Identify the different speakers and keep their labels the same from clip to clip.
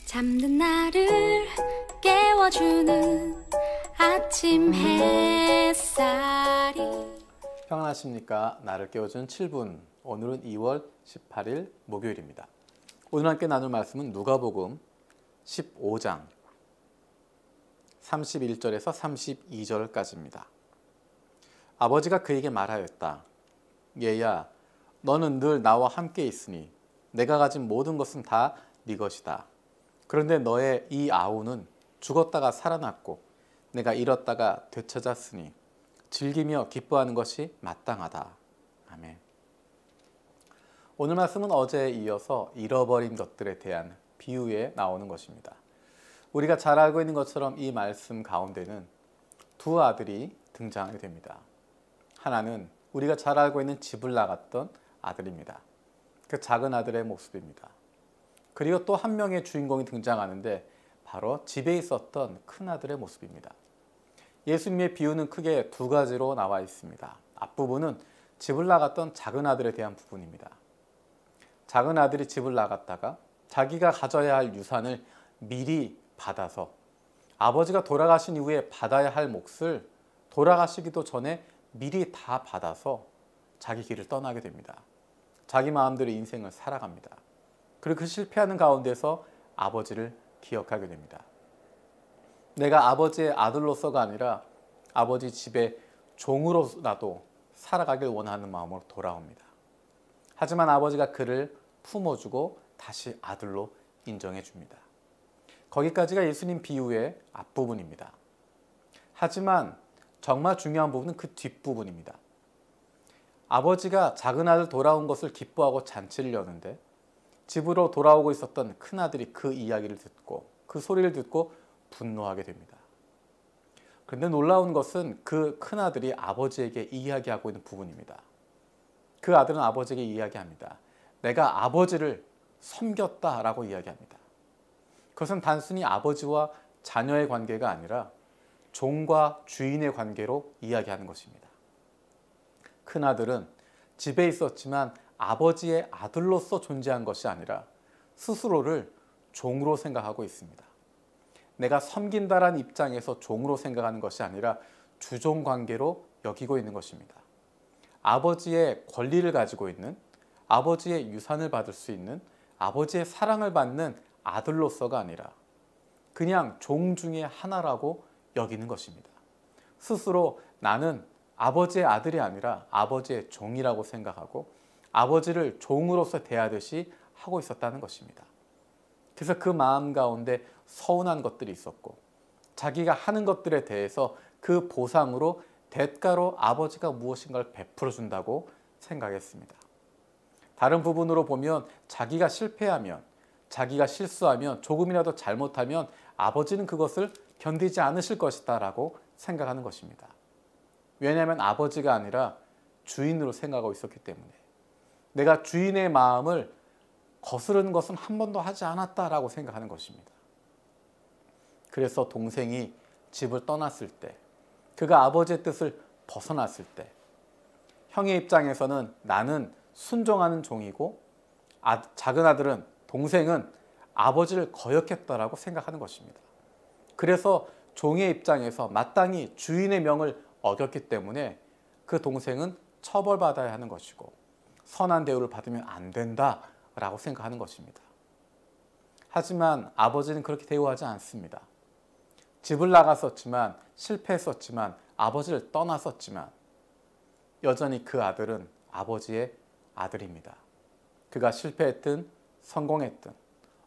Speaker 1: 잠든 나를 깨워주는 아침 햇살이
Speaker 2: 평안하십니까? 나를 깨워주는 7분. 오늘은 2월 18일 목요일입니다. 오늘 함께 나눌 말씀은 누가복음 15장 31절에서 32절까지입니다. 아버지가 그에게 말하였다. 얘야, 너는 늘 나와 함께 있으니 내가 가진 모든 것은 다 네 것이다. 그런데 너의 이 아우는 죽었다가 살아났고 내가 잃었다가 되찾았으니 즐기며 기뻐하는 것이 마땅하다. 아멘. 오늘 말씀은 어제에 이어서 잃어버린 것들에 대한 비유에 나오는 것입니다. 우리가 잘 알고 있는 것처럼 이 말씀 가운데는 두 아들이 등장하게 됩니다. 하나는 우리가 잘 알고 있는 집을 나갔던 아들입니다. 그 작은 아들의 모습입니다. 그리고 또 한 명의 주인공이 등장하는데 바로 집에 있었던 큰 아들의 모습입니다. 예수님의 비유는 크게 두 가지로 나와 있습니다. 앞부분은 집을 나갔던 작은 아들에 대한 부분입니다. 작은 아들이 집을 나갔다가 자기가 가져야 할 유산을 미리 받아서 아버지가 돌아가신 이후에 받아야 할 몫을 돌아가시기도 전에 미리 다 받아서 자기 길을 떠나게 됩니다. 자기 마음대로 인생을 살아갑니다. 그리고 그 실패하는 가운데서 아버지를 기억하게 됩니다. 내가 아버지의 아들로서가 아니라 아버지 집의 종으로라도 살아가길 원하는 마음으로 돌아옵니다. 하지만 아버지가 그를 품어주고 다시 아들로 인정해 줍니다. 거기까지가 예수님 비유의 앞부분입니다. 하지만 정말 중요한 부분은 그 뒷부분입니다. 아버지가 작은 아들 돌아온 것을 기뻐하고 잔치를 여는데 집으로 돌아오고 있었던 큰아들이 그 이야기를 듣고 그 소리를 듣고 분노하게 됩니다. 그런데 놀라운 것은 그 큰아들이 아버지에게 이야기하고 있는 부분입니다. 그 아들은 아버지에게 이야기합니다. 내가 아버지를 섬겼다라고 이야기합니다. 그것은 단순히 아버지와 자녀의 관계가 아니라 종과 주인의 관계로 이야기하는 것입니다. 큰아들은 집에 있었지만 아버지의 아들로서 존재한 것이 아니라 스스로를 종으로 생각하고 있습니다. 내가 섬긴다라는 입장에서 종으로 생각하는 것이 아니라 주종 관계로 여기고 있는 것입니다. 아버지의 권리를 가지고 있는, 아버지의 유산을 받을 수 있는, 아버지의 사랑을 받는 아들로서가 아니라 그냥 종 중에 하나라고 여기는 것입니다. 스스로 나는 아버지의 아들이 아니라 아버지의 종이라고 생각하고 아버지를 종으로서 대하듯이 하고 있었다는 것입니다. 그래서 그 마음 가운데 서운한 것들이 있었고 자기가 하는 것들에 대해서 그 보상으로 대가로 아버지가 무엇인가를 베풀어 준다고 생각했습니다. 다른 부분으로 보면 자기가 실패하면, 자기가 실수하면, 조금이라도 잘못하면 아버지는 그것을 견디지 않으실 것이다 라고 생각하는 것입니다. 왜냐하면 아버지가 아니라 주인으로 생각하고 있었기 때문에 내가 주인의 마음을 거스르는 것은 한 번도 하지 않았다라고 생각하는 것입니다. 그래서 동생이 집을 떠났을 때, 그가 아버지의 뜻을 벗어났을 때 형의 입장에서는 나는 순종하는 종이고 작은 아들은, 동생은 아버지를 거역했다라고 생각하는 것입니다. 그래서 종의 입장에서 마땅히 주인의 명을 어겼기 때문에 그 동생은 처벌받아야 하는 것이고 선한 대우를 받으면 안 된다라고 생각하는 것입니다. 하지만 아버지는 그렇게 대우하지 않습니다. 집을 나갔었지만 실패했었지만 아버지를 떠났었지만 여전히 그 아들은 아버지의 아들입니다. 그가 실패했든 성공했든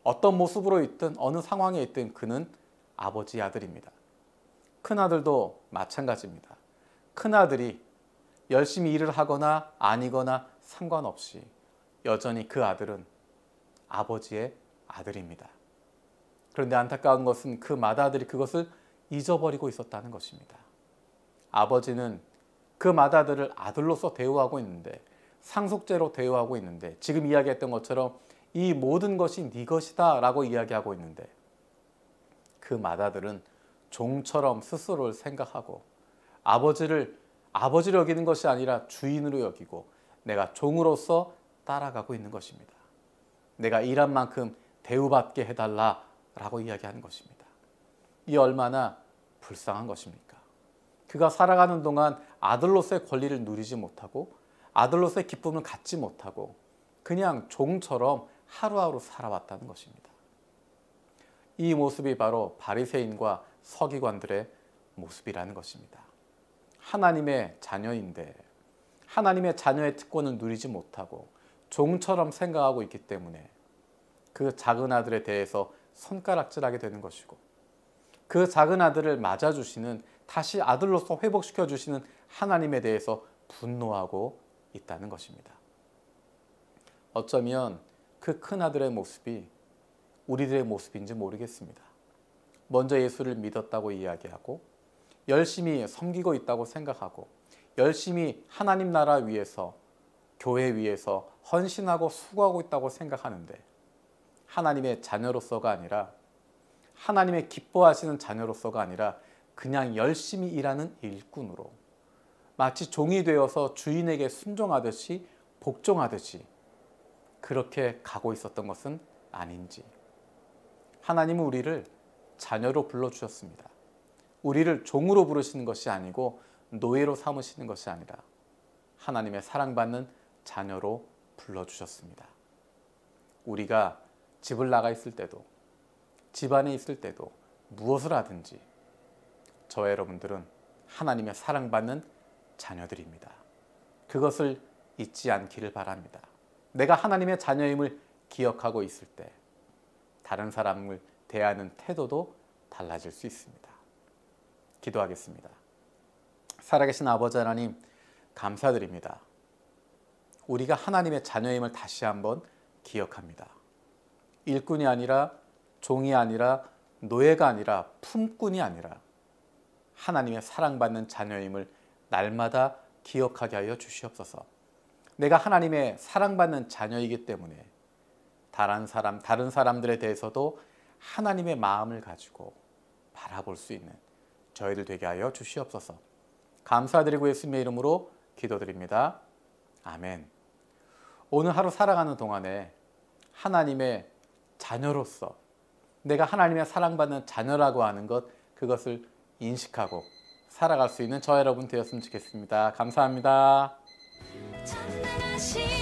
Speaker 2: 어떤 모습으로 있든 어느 상황에 있든 그는 아버지의 아들입니다. 큰아들도 마찬가지입니다. 큰아들이 열심히 일을 하거나 아니거나 상관없이 여전히 그 아들은 아버지의 아들입니다. 그런데 안타까운 것은 그 맏아들이 그것을 잊어버리고 있었다는 것입니다. 아버지는 그 맏아들을 아들로서 대우하고 있는데, 상속죄로 대우하고 있는데, 지금 이야기했던 것처럼 이 모든 것이 네 것이다 라고 이야기하고 있는데 그 맏아들은 종처럼 스스로를 생각하고 아버지를 여기는 것이 아니라 주인으로 여기고 내가 종으로서 따라가고 있는 것입니다. 내가 일한 만큼 대우받게 해달라 라고 이야기하는 것입니다. 이 얼마나 불쌍한 것입니까? 그가 살아가는 동안 아들로서의 권리를 누리지 못하고 아들로서의 기쁨을 갖지 못하고 그냥 종처럼 하루하루 살아왔다는 것입니다. 이 모습이 바로 바리새인과 서기관들의 모습이라는 것입니다. 하나님의 자녀인데 하나님의 자녀의 특권을 누리지 못하고 종처럼 생각하고 있기 때문에 그 작은 아들에 대해서 손가락질하게 되는 것이고 그 작은 아들을 맞아주시는 다시 아들로서 회복시켜 주시는 하나님에 대해서 분노하고 있다는 것입니다. 어쩌면 그 큰 아들의 모습이 우리들의 모습인지 모르겠습니다. 먼저 예수를 믿었다고 이야기하고 열심히 섬기고 있다고 생각하고 열심히 하나님 나라 위해서 교회 위해서 헌신하고 수고하고 있다고 생각하는데 하나님의 자녀로서가 아니라 하나님의 기뻐하시는 자녀로서가 아니라 그냥 열심히 일하는 일꾼으로 마치 종이 되어서 주인에게 순종하듯이 복종하듯이 그렇게 가고 있었던 것은 아닌지. 하나님은 우리를 자녀로 불러주셨습니다. 우리를 종으로 부르시는 것이 아니고 노예로 삼으시는 것이 아니라 하나님의 사랑받는 자녀로 불러주셨습니다. 우리가 집을 나가 있을 때도 집안에 있을 때도 무엇을 하든지 저와 여러분들은 하나님의 사랑받는 자녀들입니다. 그것을 잊지 않기를 바랍니다. 내가 하나님의 자녀임을 기억하고 있을 때 다른 사람을 대하는 태도도 달라질 수 있습니다. 기도하겠습니다. 살아계신 아버지 하나님 감사드립니다. 우리가 하나님의 자녀임을 다시 한번 기억합니다. 일꾼이 아니라 종이 아니라 노예가 아니라 품꾼이 아니라 하나님의 사랑받는 자녀임을 날마다 기억하게 하여 주시옵소서. 내가 하나님의 사랑받는 자녀이기 때문에 다른 사람들에 대해서도 하나님의 마음을 가지고 바라볼 수 있는 저희들 되게 하여 주시옵소서. 감사드리고 예수님의 이름으로 기도드립니다. 아멘. 오늘 하루 살아가는 동안에 하나님의 자녀로서 내가 하나님의 사랑받는 자녀라고 하는 것 그것을 인식하고 살아갈 수 있는 저 여러분 되었으면 좋겠습니다. 감사합니다.
Speaker 1: 찬양하시